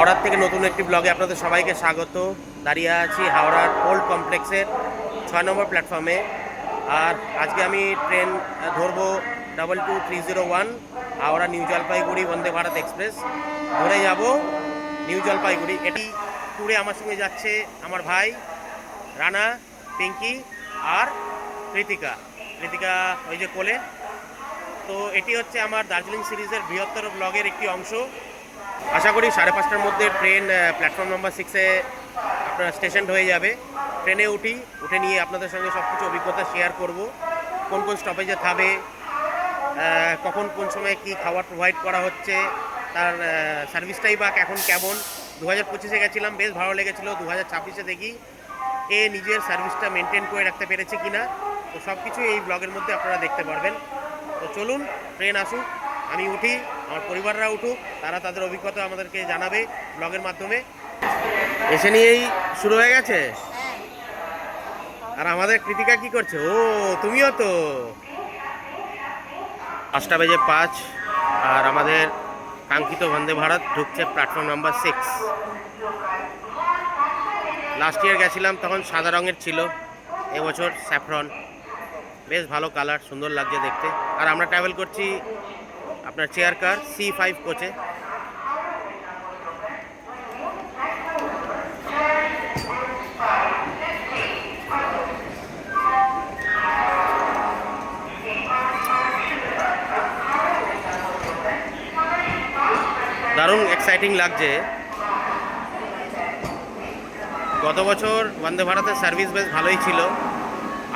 হাওড়ার থেকে নতুন একটি ব্লগে আপনাদের সবাইকে স্বাগত। দাঁড়িয়ে আছি হাওড়ার ওল্ড কমপ্লেক্সের 6 নম্বর প্ল্যাটফর্মে। আর আজকে আমি ট্রেন ধরবো 22301 হাওড়া নিউ জলপাইগুড়ি বন্দে ভারত এক্সপ্রেস ধরে যাব নিউ জলপাইগুড়ি। এটি ট্যুরে আমার সঙ্গে যাচ্ছে আমার ভাই রানা, পিঙ্কি আর কৃতিকা। ওই যে কোলে। তো এটি হচ্ছে আমার দার্জিলিং সিরিজের বৃহত্তর ব্লগের একটি অংশ। আশা করি 5:30টার মধ্যে ট্রেন প্ল্যাটফর্ম নম্বর 6-এ আপনার স্টেশন হয়ে যাবে। ট্রেনে উঠে নিয়ে আপনাদের সঙ্গে সব কিছু অভিজ্ঞতা শেয়ার করব। কোন কোন স্টপেজে থামে, কখন কোন সময় কি খাবার প্রোভাইড করা হচ্ছে, তার সার্ভিসটাই বা এখন কেমন। 2025-এ গেছিলাম, বেশ ভালো লেগেছিলো। 2026-এ দেখি নিজের সার্ভিসটা মেনটেন করে রাখতে পেরেছে কিনা। তো সব কিছু এই ব্লগের মধ্যে আপনারা দেখতে পারবেন। তো চলুন, ট্রেন আসুক, আমি উঠি, আমার পরিবাররা উঠুক, তারা তাদের অভিজ্ঞতা আমাদেরকে জানাবে ব্লগের মাধ্যমে। এসে নিয়েই শুরু হয়ে গেছে। আর আমাদের কৃতিকা কি করছে? ও, তুমিও তো। 5:05 আর আমাদের কাঙ্ক্ষিত বন্দে ভারত ঢুকছে প্ল্যাটফর্ম নাম্বার 6। লাস্ট ইয়ার গেছিলাম, তখন সাদা রঙের ছিল, এবছর স্যাফরন। বেশ ভালো কালার, সুন্দর লাগছে দেখতে। আর আমরা ট্রাভেল করছি আপনার চেয়ার কার C5 কোচে। দারুণ এক্সাইটিং লাগছে। গত বছর বন্দে ভারতের সার্ভিস বেশ ভালোই ছিল,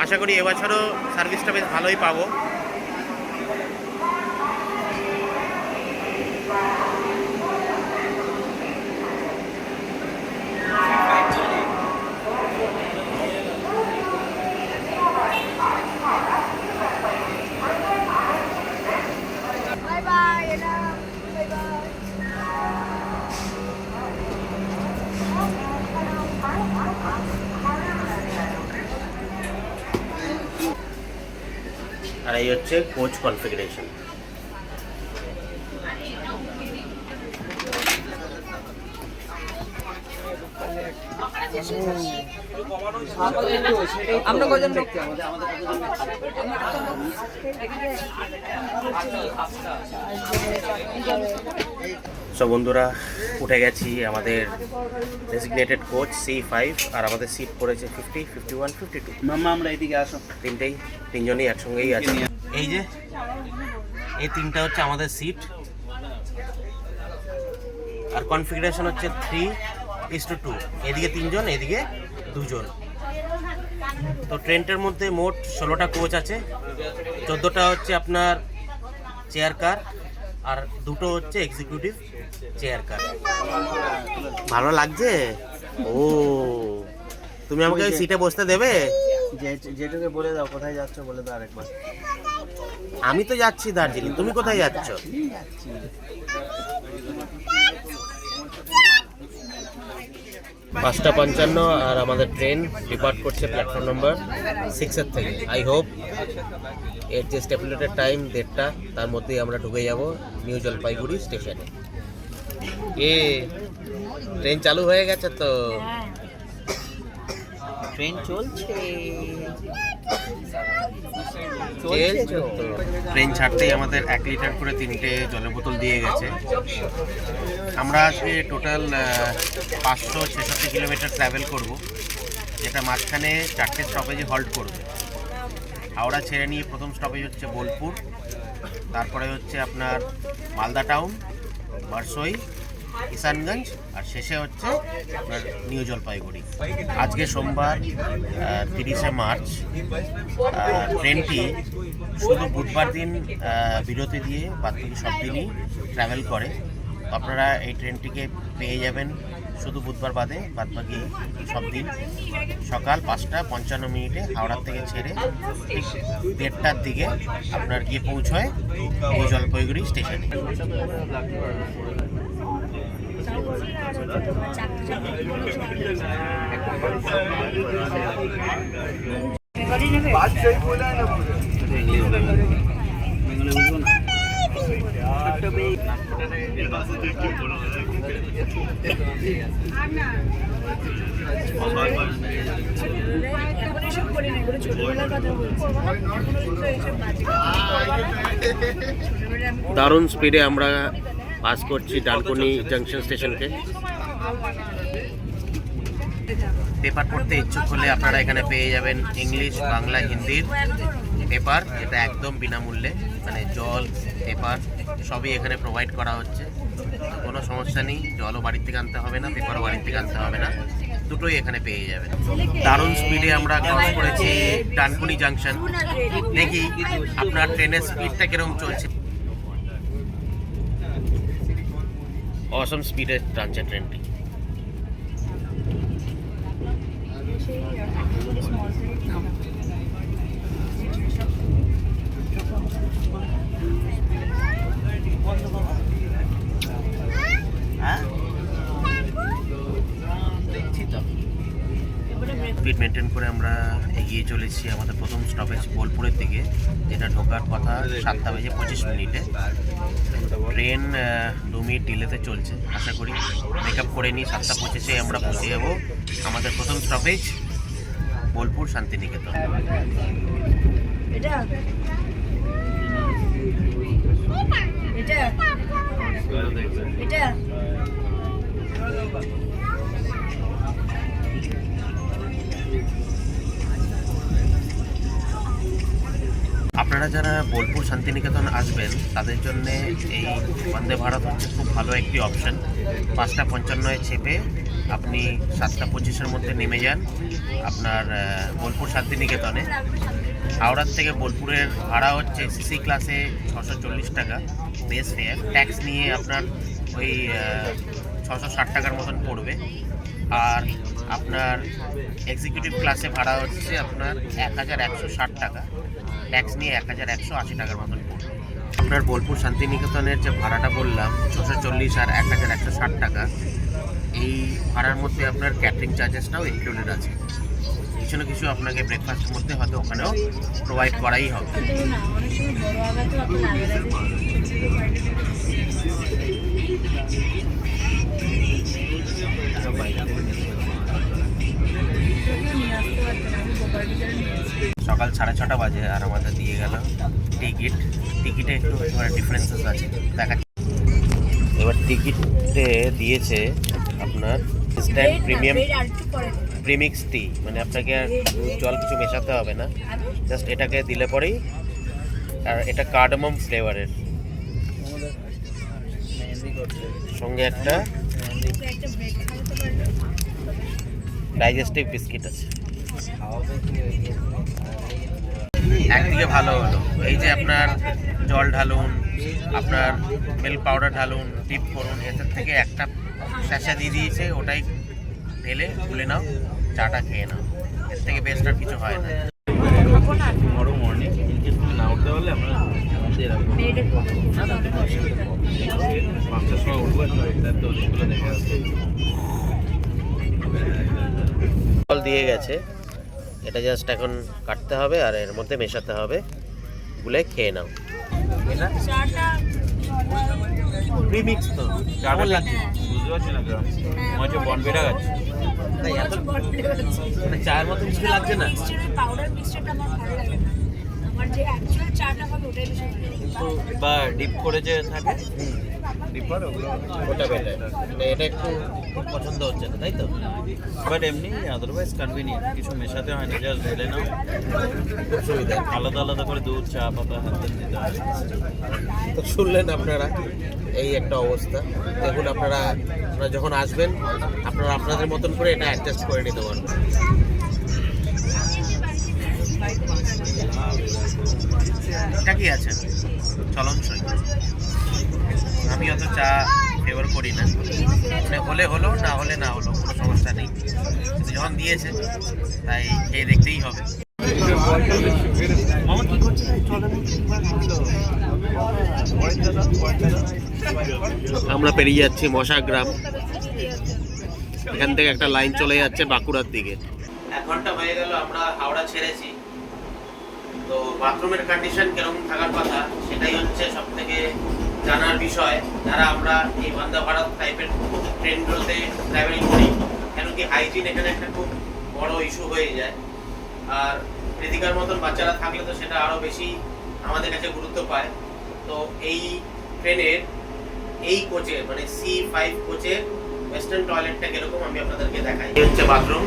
আশা করি এবছরও সার্ভিসটা বেশ ভালোই পাবো। আর এই হচ্ছে কোচ কনফিগারেশন। আমরা কজন সব বন্ধুরা উঠে গেছি আমাদের ডেজিগনেটেড কোচ C5। আর আমাদের সিট পড়েছে 50, 51, 52। মাম্মা আমরা এদিকে আসো। তিনজনই একসঙ্গেই আছে। এই যে এই তিনটা হচ্ছে আমাদের সিট। আর কনফিগারেশন হচ্ছে 3:2। এদিকে 3জন, এদিকে 2জন। তো ট্রেনটার মধ্যে মোট 16টা কোচ আছে। 14টা হচ্ছে আপনার চেয়ার কার আর 2টো হচ্ছে এক্সিকিউটিভ চেয়ার কার। ভালো লাগছে? ও, তুমি আমাকে ওই সিটে বসতে দেবে? যেটুকু বলে দাও, কোথায় যাচ্ছ বলে দাও আরেকবার। আমি তো যাচ্ছি দার্জিলিং, তুমি কোথায় যাচ্ছ? 5:55 আর আমাদের ট্রেন ডিপার্ট করছে প্ল্যাটফর্ম নম্বর 6-এর থেকে। আই হোপ এর যে স্টেপুলেটেড টাইম 1:30, তার মধ্যেই আমরা ঢুকে যাব নিউ জলপাইগুড়ি স্টেশনে। ট্রেন চালু হয়ে গেছে তো, ট্রেন চলছে। ট্রেন ছাড়তেই আমাদের 1 লিটার করে 3টে জলের বোতল দিয়ে গেছে। আমরা আজকে টোটাল 566 কিলোমিটার ট্রাভেল করব, যেটা মাঝখানে 4টে স্টপেজে হল্ট করবে। হাওড়া ছেড়ে নিয়ে প্রথম স্টপেজ হচ্ছে বোলপুর, তারপরে হচ্ছে আপনার মালদা টাউন, বারসই, কিষানগঞ্জ, আর শেষে হচ্ছে আপনার নিউ জলপাইগুড়ি। আজকে সোমবার 30শে মার্চ। ট্রেনটি শুধু বুধবার দিন বিরতি দিয়ে বাকি সব দিনই ট্রাভেল করে। তো আপনারা এই ট্রেনটিকে পেয়ে যাবেন শুধু বুধবার বাদে, বাদবাকি সব দিন সকাল 5:55 হাওড়ার থেকে ছেড়ে ঠিক 1:30টার দিকে আপনার গিয়ে পৌঁছয় নিউ জলপাইগুড়ি স্টেশনে। দারুণ স্পিডে আমরা পাস করছি ডানকুনি জাংশন স্টেশনকে। পেপার পড়তে ইচ্ছুক হলে আপনারা এখানে পেয়ে যাবেন ইংলিশ, বাংলা, হিন্দির পেপার। এটা একদম বিনামূল্যে, মানে জল, পেপার সবই এখানে প্রোভাইড করা হচ্ছে। কোনো সমস্যা নেই, জলও বাড়ির থেকে আনতে হবে না, পেপারও বাড়ির থেকে আনতে হবে না, দুটোই এখানে পেয়ে যাবেন। দারুণ স্পিডে আমরা ক্রস করেছি ডানকুনি জাংশন। দেখি আপনার ট্রেনের স্পিডটা কিরকম চলছে। অসম স্পিডে টানছে ট্রেনটি। স্পিড মেনটেন করে আমরা এগিয়ে চলেছি আমাদের প্রথম স্টপেজ বোলপুরের দিকে, যেটা ঢোকার কথা 7:25 ট্রেন 2 মিনিট ডিলেতে চলছে। আশা করি মেকআপ করে নিই, 7:25 আমরা পৌঁছে যাব আমাদের প্রথম স্টপেজ বোলপুর শান্তিনিকেতন। আপনারা যারা বোলপুর শান্তিনিকেতন আসবেন তাদের জন্য এই বন্দে ভারত হচ্ছে খুব ভালো একটি অপশন। 5:55 চেপে আপনি 7:25 মধ্যে নেমে যান আপনার বোলপুর শান্তিনিকেতনে। হাওড়ার থেকে বোলপুরের ভাড়া হচ্ছে সিসি ক্লাসে 640 টাকা বেস ফেয়ার, ট্যাক্স নিয়ে আপনার ওই 660 টাকার মতন পড়বে। আর আপনার এক্সিকিউটিভ ক্লাসে ভাড়া হচ্ছে আপনার 1160 টাকা, ট্যাক্স নিয়ে 1180 টাকার মতন পড়বে। আপনার বোলপুর শান্তিনিকেতনের যে ভাড়াটা বললাম 640 আর 1160 টাকা, এই ভাড়ার মধ্যে আপনার ক্যাটারিং চার্জেসটাও ইনক্লুডেড আছে। কিছু না কিছু আপনাকে ব্রেকফাস্টের মধ্যে হয়তো ওখানেও প্রোভাইড করাই হবে। সকাল 6:30 বাজে আর আমাদের দিয়ে গেল টিকিটে একটু ডিফারেন্সেস আছে দেখা। এবার টিকিটে দিয়েছে আপনার ইনস্ট্যান্ট প্রিমিয়াম প্রিমিক্স টি, মানে আপনাকে আর জল কিছু মেশাতে হবে না, জাস্ট এটাকে দিলে পরেই। আর এটা কার্ডামম ফ্লেভারের, সঙ্গে একটা ডাইজেস্টিভ বিস্কিট আছে। একদিকে ভালো হলো এই যে আপনার জল ঢালুন, আপনার মিল্ক পাউডার ঢালুন, ডিপ করুন, এটার থেকে একটা স্যাশা দিয়ে দিয়েছে, ওটাই ঢেলে তুলে নাও, চাটা খেয়ে নাও। এর থেকে বেস্ট আর কিছু হয় না। টুমরো মর্নিং ইনকেস তুমি না উঠতে পারলে আমরা দিয়ে রাখবো। 5টার সময় উঠবো, তার তো ওগুলো দেখে আসবে। জল দিয়ে গেছে, এটা জাস্ট এখন কাটতে হবে আর এর মধ্যে মেশাতে হবে, গুলে খেয়ে নাও। এটা প্রিমিক্স তো চাটা লাগছে, বুঝতে পারছি না গ্রাম মনে হচ্ছে বনবিটা গাছ। তাই এত মানে চায়ের মতো কিছু লাগছে না, পাউডার মিক্সচারটা আমার ভালো লাগে না, আমার যে অ্যাকচুয়াল চাটা হবে ওটাই বেশি ভালো লাগে। কিন্তু বা ডিপ করে যে থাকে ডিপার ওগুলো ওটা বেটার। এটা একটু খুব পছন্দ হচ্ছে না, তাই তো? বাট এমনি আদারওয়াইজ কনভিনিয়েন্ট, কিছু মেশাতে হয় না, জাস্ট ঢেলে নাও, খুব সুবিধা। আলাদা আলাদা করে দুধ, চা পাতা হাত দিতে হয়। তো শুনলেন আপনারা, এই একটা অবস্থা। দেখুন আপনারা যখন আসবেন আপনারা আপনাদের মতন করে এটা অ্যাডজাস্ট করে নিতে পারবেন। এটা কি আছে চলনসই, আমি অত চা ফেভার করি না, মানে হলে হলো, না হলে না হলো, কোনো সমস্যা নেই, কিন্তু যখন দিয়েছে তাই খেয়ে দেখতেই হবে। আমরা পেরিয়ে যাচ্ছি মশাগ্রাম, এখান থেকে একটা লাইন চলে যাচ্ছে বাঁকুড়ার দিকে। 1 ঘন্টা হয়ে গেল আমরা হাওড়া ছেড়েছি। তো বাথরুমের কন্ডিশন কিরকম থাকার কথা সেটাই হচ্ছে সব থেকে জানার বিষয়, যারা আমরা এই বন্দে ভারত টাইপের ট্রেনগুলোতে ট্রাভেলিং করি, কেন কি হাইজিন এখানে একটা খুব বড় ইস্যু হয়ে যায়। আর কৃতিকার মতন বাচ্চারা থাকলে তো সেটা আরও বেশি আমাদের কাছে গুরুত্ব পায়। তো এই ট্রেনের এই কোচে মানে C5 কোচের ওয়েস্টার্ন টয়লেটটা কিরকম আমি আপনাদেরকে দেখাই। এই হচ্ছে বাথরুম,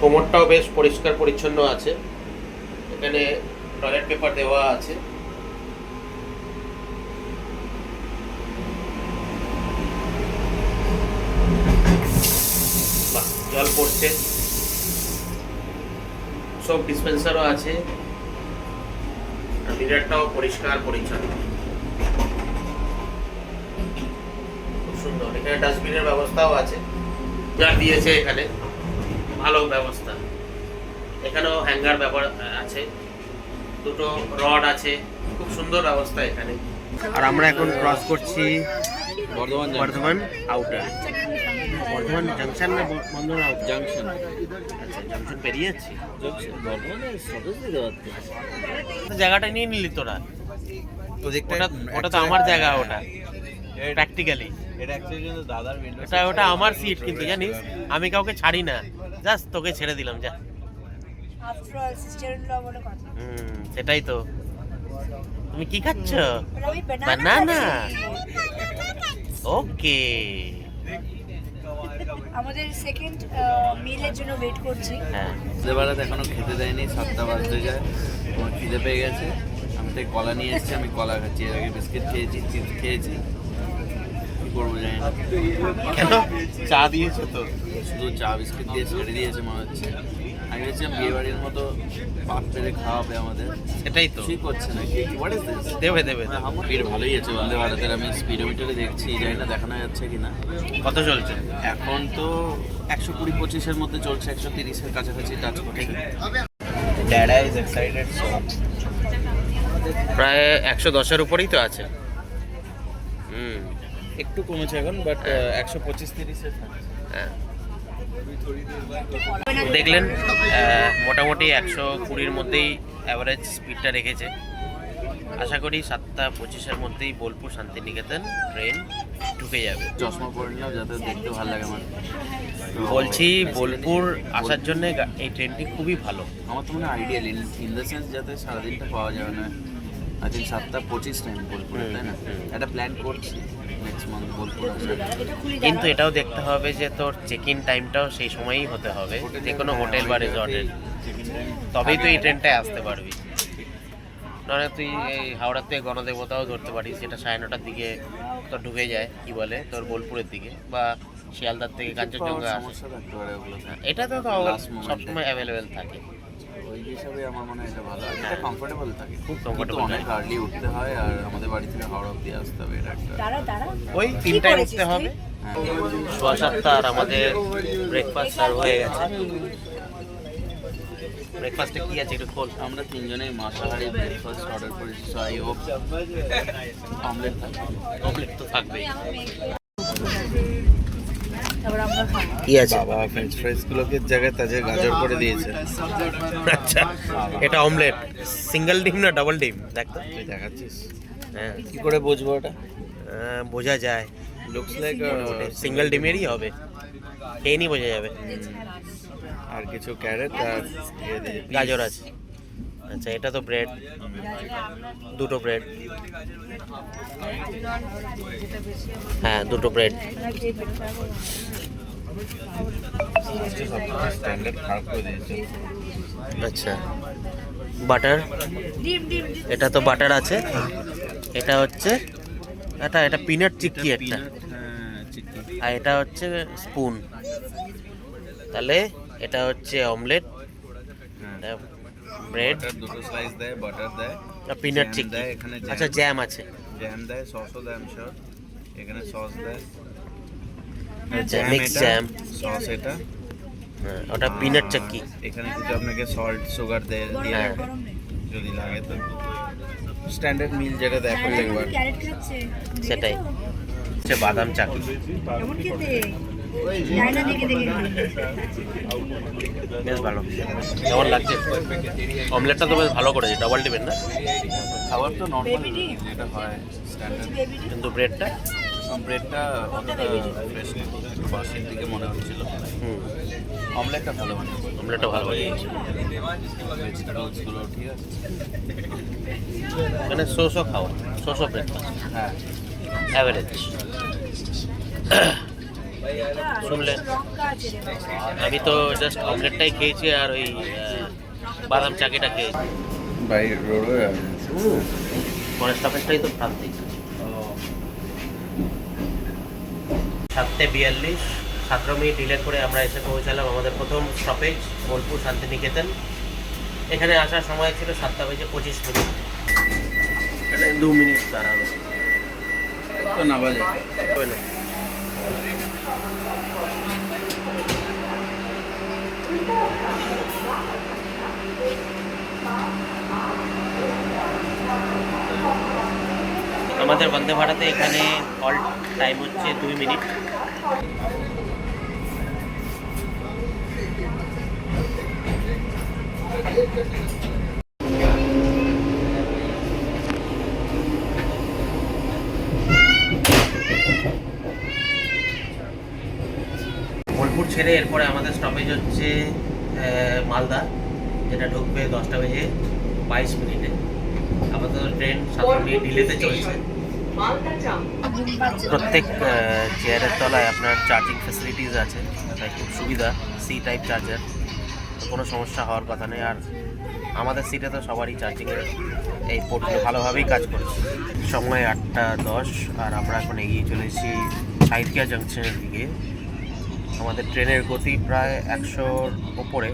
কোমরটাও বেশ পরিষ্কার পরিচ্ছন্ন আছে, এখানে টয়লেট পেপার দেওয়া আছে। বাহ, জল পড়ছে, সব ডিসপেন্সারও আছে, আর মিরারটাও পরিষ্কার পরিচ্ছন্ন, খুব সুন্দর। এখানে ডাস্টবিনের ব্যবস্থাও আছে, যা দিয়েছে এখানে ভালো ব্যবস্থা। এখানেও হ্যাঙ্গার ব্যবহার আছে, দুটো রড আছে, খুব সুন্দর ব্যবস্থা এখানে। আর আমরা এখন ক্রস করছি বর্ধমান আউটার, বর্ধমান জাংশন না বর্ধমান আউট জাংশন। আচ্ছা, জাংশন পেরিয়ে যাচ্ছি। বর্ধমানের স্টপেজ দিতে পারতো। জায়গাটা নিয়ে নিলি তোরা, ওটা ওটা তো আমার জায়গা, ওটা প্র্যাকটিক্যালি এটা অ্যাকচুয়ালি কিন্তু দাদার উইন্ডো। ওটা আমার সিট, কিন্তু জানিস আমি কাউকে ছাড়ি না, জাস্ট তোকে ছেড়ে দিলাম, যা। After all sister in law বলে কথা। সেটাই তো। তুমি কি খাচ্ছ? আমি বানানা। ওকে, আমাদের সেকেন্ড মিলের জন্য ওয়েট করছি। হ্যাঁ, বেলাতে এখনো খেতে দেয়নি, 7টা বাজতে যায়। আমার খিদে পেয়ে গেছে, আমি তাই কলা নিয়ে এসেছি, আমি কলা খাচ্ছি। এর আগে বিস্কিট খেয়েছি, চিপস খেয়েছি, কি করবো জানি না। কেন চা দিয়েছো তো? শুধু চা বিস্কিট দিয়ে ছেড়ে দিয়েছে মনে হচ্ছে। আমি ভেবেছিলাম বিয়ে বাড়ির মতো পাক পেরে খাওয়াবে আমাদের, সেটাই তো, ঠিক হচ্ছে না। কি হোয়াট ইজ দিস? দেবে দেবে। আমার ভিড় ভালোই আছে বন্দে ভারতের। আমি স্পিডোমিটারে দেখছি, জানি না দেখানো যাচ্ছে কিনা। কত চলছে? এখন তো 120-25-এর মধ্যে চলছে, 130-এর কাছাকাছি টাচ করছে। ড্যাডা ইজ এক্সাইটেড সো। প্রায় 110-এর উপরেই তো আছে। একটু কমেছে এখন, বাট 125-30-এর থাকছে। হ্যাঁ, দেখলেন মোটামুটি 120-এর মধ্যেই অ্যাভারেজ স্পিডটা রেখেছে। আশা করি 7:25-এর মধ্যেই বোলপুর শান্তিনিকেতন ট্রেন ঢুকে যাবে। চশমা পরে নিলাম যাতে দেখতে ভালো লাগে আমার। বলছি বোলপুর আসার জন্য এই ট্রেনটি খুবই ভালো। আমার তো মনে হয় আইডিয়াল ইন দ্য সেন্স যাতে সারাদিনটা পাওয়া যাবে না। আই থিঙ্ক 7:25 টাইম বোলপুরে, তাই না? একটা প্ল্যান করছি নেক্সট মান্থ বোলপুর আসার। কিন্তু এটাও দেখতে হবে যে তোর চেক ইন টাইমটাও সেই সময়ই হতে হবে, যে কোনো হোটেল বা রিসর্টের, তবেই তুই এই ট্রেনটায় আসতে পারবি। নাহলে তুই এই হাওড়ার থেকে গণদেবতাও ধরতে পারিস, যেটা 9:30টার দিকে তোর ঢুকে যায়, কি বলে তোর বোলপুরের দিকে, বা শিয়ালদার থেকে কাঞ্চনজঙ্ঘা আসে। সমস্যা থাকতে পারে ওগুলো। এটা তো Last moment-এ। সবসময় অ্যাভেলেবেল থাকে। ওই হিসাবে আমার মনে হয় এটা ভালো, এটা কমফোর্টেবল থাকে। খুব কিন্তু comfortable অনেক থাকে। আর্লি উঠতে হয়, আর আমাদের বাড়ি থেকে হাওড়া অব্দি আসতে হবে, এটা একটা। দাঁড়া দাঁড়া, ওই কি 3টায় করেছিস উঠতে হবে। তুই? 7:15 আর আমাদের ব্রেকফাস্ট সার্ভ হয়ে গেছে। ব্রেকফাস্টে কি আছে একটু খোল। আমরা তিনজনেই মাসাহারি ব্রেকফাস্ট অর্ডার করেছি, সো আই হোপ অমলেট থাকবে। অমলেট তো থাকবেই। তারপর আমরা খাবো। কি আছে? বাবা ফ্রেঞ্চ ফ্রাইস গুলোকে জায়গায় তাজে গাজর করে দিয়েছে। আচ্ছা, এটা অমলেট সিঙ্গেল ডিম না ডাবল ডিম? দেখ তো, তুই দেখাচ্ছিস হ্যাঁ কি করে বুঝবো ওটা? বোঝা যায়, লুকস লাইক সিঙ্গেল ডিমেরই হবে, খেয়ে নি বোঝা যাবে। আর কিছু ক্যারেট আর গাজর আছে। আচ্ছা, এটা তো ব্রেড, দুটো ব্রেড। হ্যাঁ, দুটো ব্রেড। স্ট্যান্ডার্ড খারাপ করে দিয়েছে। আচ্ছা, বাটার, ডিম ডিম ডিম। এটা তো বাটার আছে। এটা হচ্ছে এটা পিনাট চিক্কি একটা, হ্যাঁ চিকেন। আর এটা হচ্ছে স্পুন। তাহলে এটা হচ্ছে অমলেট, ব্রেড, দুটো স্লাইস দেয়, বাটার দেয়, পিনাট জ্যাম চিক্কি। দেয়, এখানে আচ্ছা, জ্যাম আছে। জ্যাম দেয়, সসও দেয়, আমি শিওর। এখানে সস দেয়, আচ্ছা, মিক্স জ্যাম। সস এটা। হ্যাঁ, ওটা পিনাট চিক্কি। এখানে কিছু আপনাকে সল্ট সুগার দিয়ে হ্যাঁ। রাখে যদি লাগে তো। স্ট্যান্ডার্ড মিল যেটা দেয় প্রত্যেকবার। ক্যারেট খাচ্ছে। সেটাই হচ্ছে বাদাম চাকি। কেমন খেতে? ডায়না দেখে দেখে বেশ ভালো। কেমন লাগছে? অমলেটটা তো বেশ ভালো করেছে, ডাবল ডিমের না? খাবার তো নর্মাল Baby tea? যেটা হয় স্ট্যান্ডার্ড। কিন্তু ব্রেডটা ব্রেডটা অতটা ফ্রেশ নেই, বাসির দিকে মনে হচ্ছিল। অমলেটটা ভালো বানিয়েছে, অমলেটটা ভালো বানিয়েছে। ভেজিটেবলসগুলো ঠিক আছে। মানে খাওয়া ব্রেকফাস্ট হ্যাঁ, অ্যাভারেজ। শুনলেন, লঙ্কা আছে রে বাবা। আমি তো জাস্ট অমলেটটাই খেয়েছি আর ওই বাদাম চাকিটা খেয়েছি। বাইরে রোডে পরের স্টপেজটাই তো প্রান্তিক। 7:42, 17 মিনিট ডিলে করে আমরা এসে পৌঁছালাম আমাদের প্রথম স্টপেজ বোলপুর শান্তিনিকেতন। এখানে আসার সময় ছিল 7:25। এখানে 2 মিনিট দাঁড়ানো তো না বাজে। হবে না। আমাদের বন্দে ভারতে এখানে অল টাইম হচ্ছে 2 মিনিট। বোলপুর ছেড়ে এরপরে আমাদের স্টপেজ হচ্ছে মালদা, যেটা ঢুকবে 10:22। আমাদের ট্রেন 7 মিনিট ডিলেতে চলছে। প্রত্যেক চেয়ারের তলায় আপনার চার্জিং ফ্যাসিলিটিস আছে, তাই খুব সুবিধা। সি টাইপ চার্জার, কোনো সমস্যা হওয়ার কথা নেই। আর আমাদের সিটে তো সবারই চার্জিংয়ের এই পোর্টগুলো ভালোভাবেই কাজ করছে। সময় 8:10 আর আমরা এখন এগিয়ে চলেছি সাঁইথিয়া জাংশনের দিকে। আমাদের ট্রেনের গতি প্রায় 100-র ওপরে,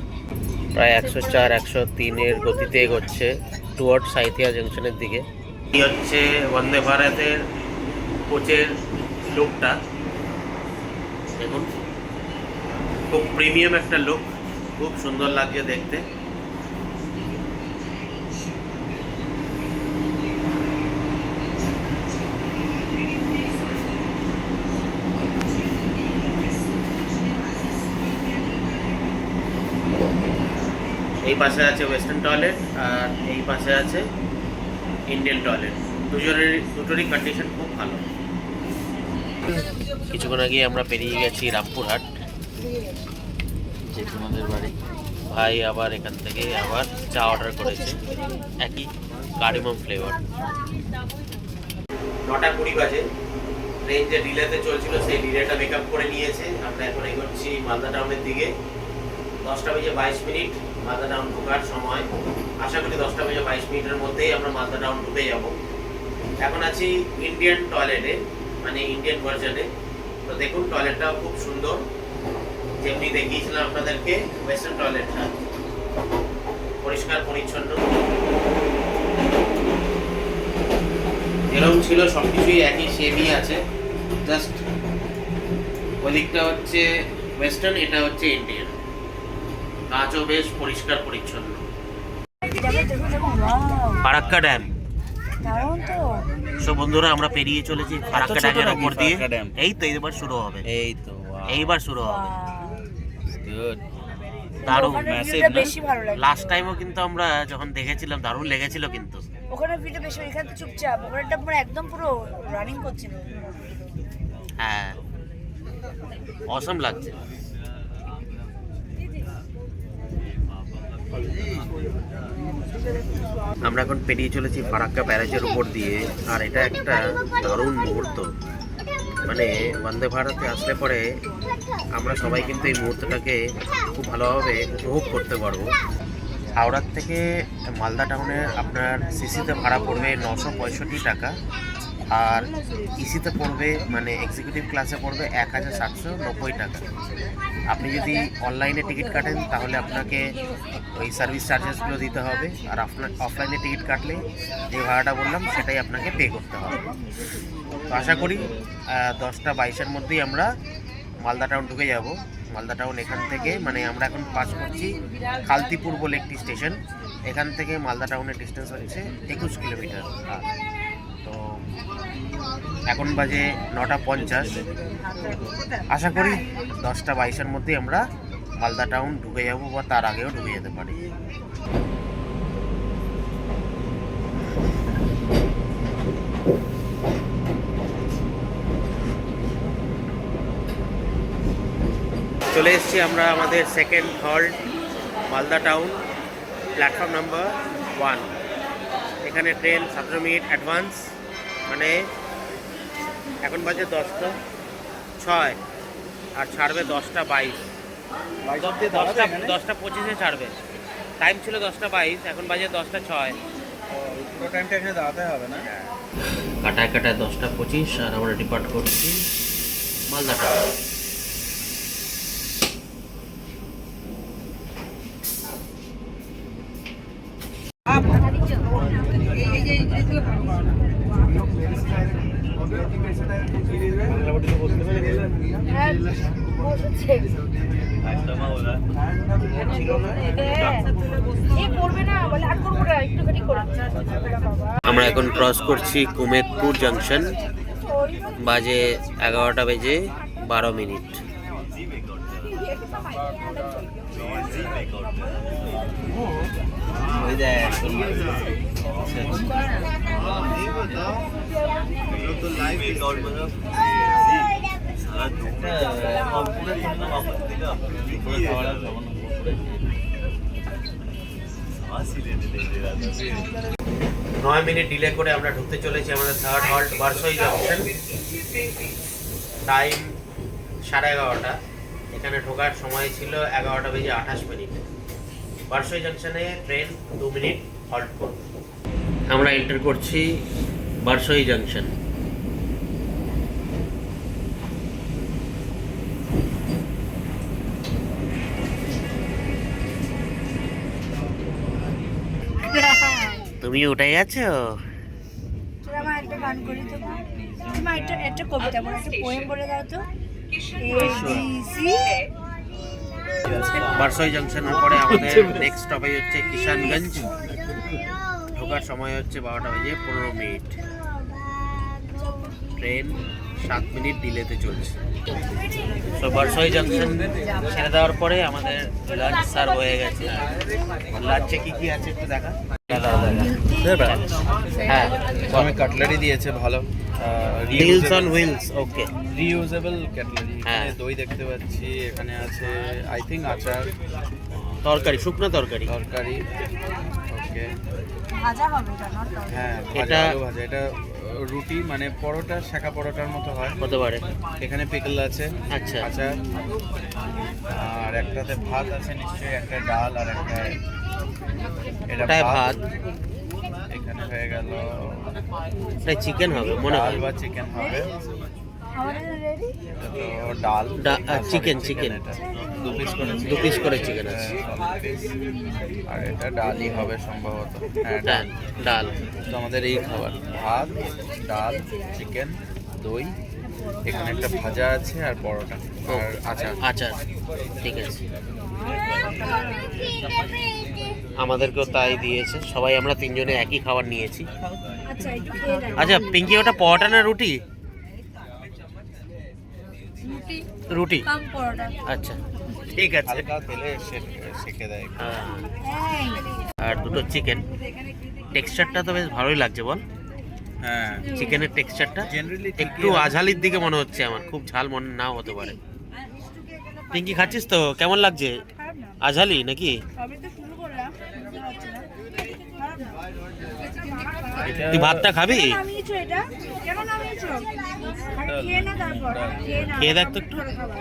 প্রায় 104-103-এর গতিতে এগোচ্ছে টুয়ার্ড সাঁইথিয়া জাংশনের দিকে। এই হচ্ছে বন্দে ভারতের কোচের লুকটা, দেখুন খুব প্রিমিয়াম একটা লুক, খুব সুন্দর লাগছে দেখতে। এই পাশে আছে ওয়েস্টার্ন টয়লেট আর এই পাশে আছে ইন্ডিয়ান টয়লেট। দুটোরই কন্ডিশন খুব ভালো। কিছুক্ষণ আগে আমরা পেরিয়ে গেছি রামপুরহাট, যে তোমাদের বাড়ি। ভাই আবার এখান থেকে আবার চা অর্ডার করেছে, একই কার্ডিমাম ফ্লেভার। 9:20 বাজে। ট্রেন যে ডিলেতে চলছিল সেই ডিলেটা মেক আপ করে নিয়েছে। আমরা এখন এগোচ্ছি মালদা টাউনের দিকে। 10:22 মালদা টাউন ঢোকার সময়। আশা করি 10:22 মধ্যেই আমরা মালদা টাউন ঢুকে যাব। এখন আছি ইন্ডিয়ান টয়লেটে, মানে ইন্ডিয়ান ভার্জনে। তো দেখুন টয়লেটটাও খুব সুন্দর, যেমনি দেখিয়েছিলাম আপনাদেরকে ওয়েস্টার্ন টয়লেটটা, পরিষ্কার পরিচ্ছন্ন যেরকম ছিল সব কিছুই একই সেমই আছে। জাস্ট ওদিকটা হচ্ছে ওয়েস্টার্ন, এটা হচ্ছে ইন্ডিয়ান। কাজও বেশ পরিষ্কার পরিচ্ছন্ন। ফারাক্কা ড্যাম, সো বন্ধুরা আমরা পেরিয়ে চলেছি ফারাক্কা ড্যামের উপর দিয়ে। এই তো এইবার শুরু হবে, এইবার শুরু হবে। গুড, দারুণ। বেশি ভালো লাগে। লাস্ট টাইমও কিন্তু আমরা যখন দেখেছিলাম দারুণ লেগেছিল কিন্তু। ওখানে ভিডিও বেশি, এখানে তো চুপচাপ, ওখানেটা পুরো একদম পুরো রানিং করছিল। হ্যাঁ, অসম লাগছে। আমরা এখন পেরিয়ে চলেছি ফারাক্কা ব্যারাজের উপর দিয়ে। আর এটা একটা দারুণ মুহূর্ত, মানে বন্দে ভারতে আসলে পরে আমরা সবাই কিন্তু এই মুহূর্তটাকে খুব ভালোভাবে উপভোগ করতে পারবো। হাওড়ার থেকে মালদা টাউনে আপনার সিসিতে ভাড়া পড়বে 965 টাকা, আর ইসিতে পড়বে মানে এক্সিকিউটিভ ক্লাসে পড়বে 1790 টাকা। আপনি যদি অনলাইনে টিকিট কাটেন তাহলে আপনাকে ওই সার্ভিস চার্জেসগুলো দিতে হবে, আর আপনার অফলাইনে টিকিট কাটলে যে ভাড়াটা বললাম সেটাই আপনাকে পে করতে হবে। তো আশা করি 10:22-এর মধ্যেই আমরা মালদা টাউন ঢুকে যাব। মালদা টাউন এখান থেকে, মানে আমরা এখন পাস করছি খালতিপুর বলে একটি স্টেশন, এখান থেকে মালদা টাউনের ডিস্টেন্স হচ্ছে 21 কিলোমিটার। তো এখন বাজে 9:50। আশা করি 10:22-এর মধ্যে আমরা মালদা টাউন ঢুকে যাব, বা তার আগেও ঢুকে যেতে পারি। চলে এসেছি আমরা আমাদের second halt Malda town, platform number 1। এখানে ট্রেন 17 মিনিট অ্যাডভান্স, মানে এখন বাজে 10:06 আর ছাড়বে 10:22। 10:25-এ ছাড়বে। টাইম ছিল 10:22, এখন বাজে 10:06। পুরো টাইমটা এখানে দাঁড়াতে হবে না? কাটায় কাটায় 10:25 আর আমরা ডিপার্ট করছি মালদা টাউন। আমরা এখন ক্রস করছি কুমেদপুর জাংশন, বাজে 11:12 9 মিনিট ডিলে করে আমরা ঢুকতে চলেছি আমাদের third halt Barsoi junction. Time 11:30। এখানে ঢোকার সময় ছিল 11:28। বারসই জাংশনে ট্রেন 2 মিনিট হল্ট করবে। আমরা এন্টার করছি বারসই জাংশন। তুমি উঠে গেছো? আমার একটা গান করি তো, তোমার একটা কবিতা বলো, একটা পোয়েম বলে দাও তো। বারসই জাংশনের পরে আমাদের নেক্সট স্টপেজ হচ্ছে কিষানগঞ্জ। ঢোকার সময় হচ্ছে 12:15। ট্রেন 7 মিনিট ডিলেতে চলছে। তো বারসই জাংশন ছেড়ে দেওয়ার পরে আমাদের লাঞ্চ সার্ভ হয়ে গেছে। লাঞ্চে কি কি আছে একটু দেখা। হ্যাঁ, আমি কাটলারি দিয়েছে ভালো, deals on wheels. Okay, reusable cutlery. হ্যাঁ। এখানে দই দেখতে পাচ্ছি, এখানে আছে আই থিঙ্ক আচার, তরকারি, শুকনো তরকারি। তরকারি। ওকে, ভাজা হবে এটা, নট হ্যাঁ, এটা- আলু ভাজা। এটা রুটি মানে পরোটা, শাখা পরোটার মতো হয়। হতে পারে। এখানে পিকল আছে, আচ্ছা। আচার, আর একটাতে ভাত আছে নিশ্চয়ই, একটা ডাল আর একটা এটা ওটায় ভাত। এখানে হয়ে গেল এটা চিকেন হবে মনে ডাল হয়। বা চিকেন হবে। আমাদের রেডি। এটা তো ডাল, চিকেন, চিকেন। এটা 2 পিস করে chicken। দু পিস করে চিকেন আছে। solid piece। আর এটা ডালই হবে সম্ভবত। হ্যাঁ, হ্যাঁ, ডাল। ডাল। তো আমাদের এই খাবার ভাত, ডাল, চিকেন, দই, এখানে একটা ভাজা আছে আর পরোটা আর আচার। আচার, ঠিক আছে। আমাদেরকেও তাই দিয়েছে। সবাই আমরা 3 জনে একই খাবার নিয়েছি। আচ্ছা, একটু খেয়ে দেখো। আচ্ছা পিঙ্কি, ওটা পরোটা না রুটি? রুটি রুটি। কাম পরোটা। আচ্ছা, ঠিক আছে। হালকা তেলে সেকে দেয়। হ্যাঁ, এই আর দুটো চিকেন। টেক্সচারটা তো বেশ ভালোই লাগছে বল। হ্যাঁ, চিকেনের টেক্সচারটা জেনারেলি একটু আঝালির দিকে মনে হচ্ছে আমার, খুব ঝাল মনে নাও হতে পারে। পিঙ্কি খাচ্ছিস তো? কেমন লাগছে? খারাপ না, আঝালি নাকি? সবই তো শুরু করলাম, মজা হচ্ছে না। খারাপ না। তুই ভাতটা খাবি? কেন নামিয়েছো এটা? কেন নামিয়েছো? আরে খেয়ে না, তারপর খেয়ে না। খেয়ে দেখ তো একটু। করে খাবা।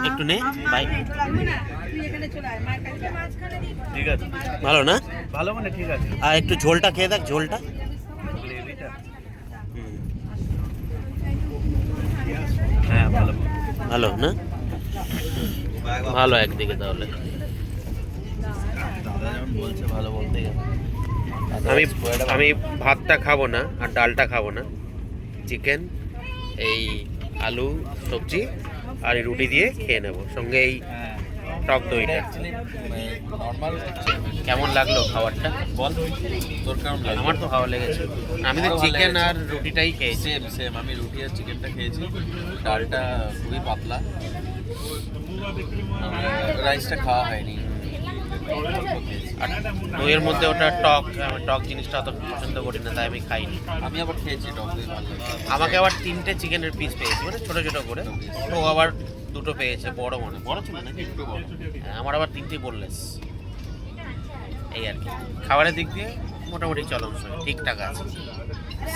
একটু নে ভাই। একটু লাগবে না, তুই এখানে চলে আয়, মায়ের কাছে মাঝখানে দিই। ঠিক আছে, ভালো না? ভালো মানে ঠিক আছে। আর একটু ঝোলটা খেয়ে দেখ, ঝোলটা। গ্রেভিটা হুম, হ্যাঁ ভালো। ভালো না? ভালো একদিকে তাহলে। দাদা যেমন বলছে ভালো বলতে গেলে। আমি ভাতটা খাবো না আর ডালটা খাবো না। চিকেন, এই আলু সবজি আর এই রুটি দিয়ে খেয়ে নেব। সঙ্গে এই হ্যাঁ, টক দইটা। নর্মাল কেমন লাগলো খাবারটা বল, তোর কেমন লাগে? আমার তো ভালো লেগেছে। আমি তো আমারও ভালো চিকেন লেগেছে। আর রুটিটাই খেয়েছি। সেম সেম, আমি রুটি আর চিকেনটা খেয়েছি। ডালটা খুবই পাতলা, রাইসটা খাওয়া হয়নি, অল্প খেয়েছি। আর দইয়ের মধ্যে ওটা টক, আমি টক জিনিসটা অত পছন্দ করি না, তাই আমি খাইনি। আমি আবার খেয়েছি, টক দই ভালো লাগে। আমাকে আবার 3টে চিকেনের পিস পেয়েছি, মানে ছোটো ছোটো করে। ও আবার 2টো পেয়েছে, বড় মনে বড় ছিল নাকি একটু বড়। হ্যাঁ, আমার আবার 3টেই বললেস। এই আর কি, খাবারের দিক দিয়ে মোটামুটি চলনসই, ঠিকঠাক আছে।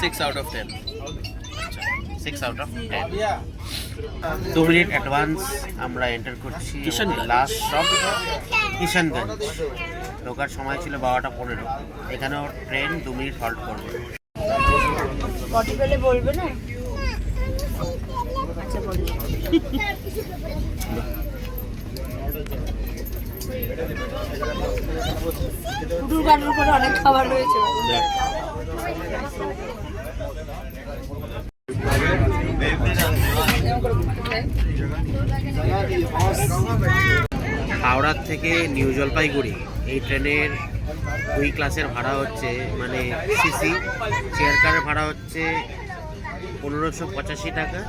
6 out of 10। 6 out of 10। 2 minute advance আমরা এন্টার করছি লাস্ট স্টপ কিষানগঞ্জ। ঢোকার সময় ছিল 12টা 15। এখানেও ট্রেন 2 মিনিট হল্ট করবে। পটি পেলে বলবে না? আচ্ছা বলি। কুটুর কাটুর করে অনেক খাবার রয়েছে। হাওড়ার থেকে নিউ জলপাইগুড়ি এই ট্রেনের 2 ক্লাসের ভাড়া হচ্ছে, মানে সিসি চেয়ার কারের ভাড়া হচ্ছে 1585 টাকা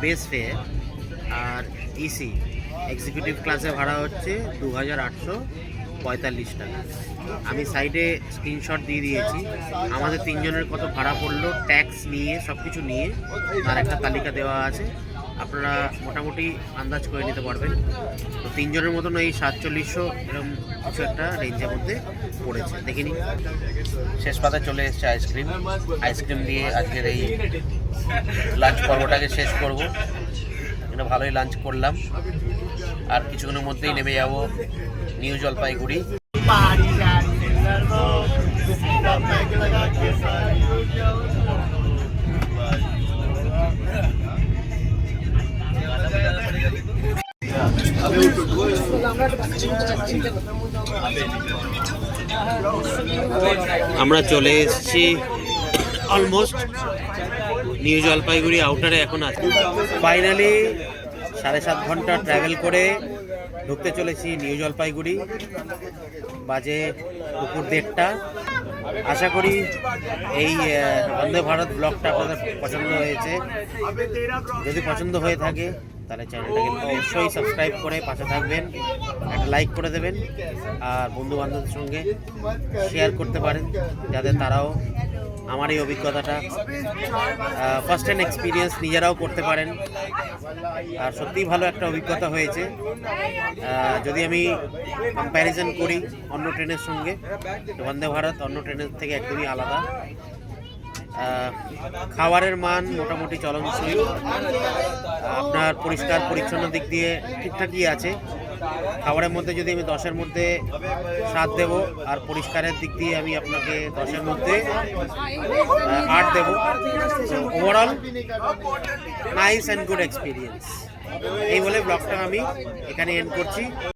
বেস ফেয়ার, আর ইসি এক্সিকিউটিভ ক্লাসের ভাড়া হচ্ছে 2845 টাকা। আমি সাইডে স্ক্রিনশট দিয়ে দিয়েছি। আমাদের 3 জনের কত ভাড়া পড়লো ট্যাক্স নিয়ে, সব কিছু নিয়ে তার একটা তালিকা দেওয়া আছে, আপনারা মোটামুটি আন্দাজ করে নিতে পারবেন। তো 3 জনের মতন এই 4700 এরকম কিছু একটা রেঞ্জের মধ্যে পড়েছে। দেখিনি শেষ পাতায় চলে এসেছে আইসক্রিম। আইসক্রিম দিয়ে আজকের এই লাঞ্চ পর্বটাকে শেষ করব। এটা ভালোই লাঞ্চ করলাম, আর কিছুক্ষণের মধ্যেই নেমে যাব নিউ জলপাইগুড়ি। আমরা চলে এসেছি অলমোস্ট নিউ জলপাইগুড়ি আউটারে। এখন আছি ফাইনালি 7.5 ঘন্টা ট্রাভেল করে ঢুকতে চলেছি নিউ জলপাইগুড়ি। বাজে দুপুর 1:30। আশা করি এই বন্দে ভারত ব্লগটা আপনাদের পছন্দ হয়েছে। যদি পছন্দ হয়ে থাকে তাহলে চ্যানেলটাকে অবশ্যই সাবস্ক্রাইব করে পাশে থাকবেন, একটা লাইক করে দেবেন, আর বন্ধু বান্ধবদের সঙ্গে শেয়ার করতে পারেন যাতে তারাও আমার এই অভিজ্ঞতাটা ফার্স্ট হ্যান্ড এক্সপিরিয়েন্স নিজেরাও করতে পারেন। আর সত্যিই ভালো একটা অভিজ্ঞতা হয়েছে। যদি আমি কম্প্যারিজন করি অন্য ট্রেনের সঙ্গে, বন্দে ভারত অন্য ট্রেনের থেকে একদমই আলাদা। খাবারের মান মোটামুটি চলনসই, আপনার পরিষ্কার পরিচ্ছন্ন দিক দিয়ে ঠিকঠাকই আছে। খাবারের মধ্যে যদি আমি 10-এর মধ্যে 7 দেব, আর পরিষ্কারের দিক দিয়ে আমি আপনাকে 10-এর মধ্যে 8 দেব। Overall nice and good experience. এই বলে ব্লগটা আমি এখানে এন্ড করছি।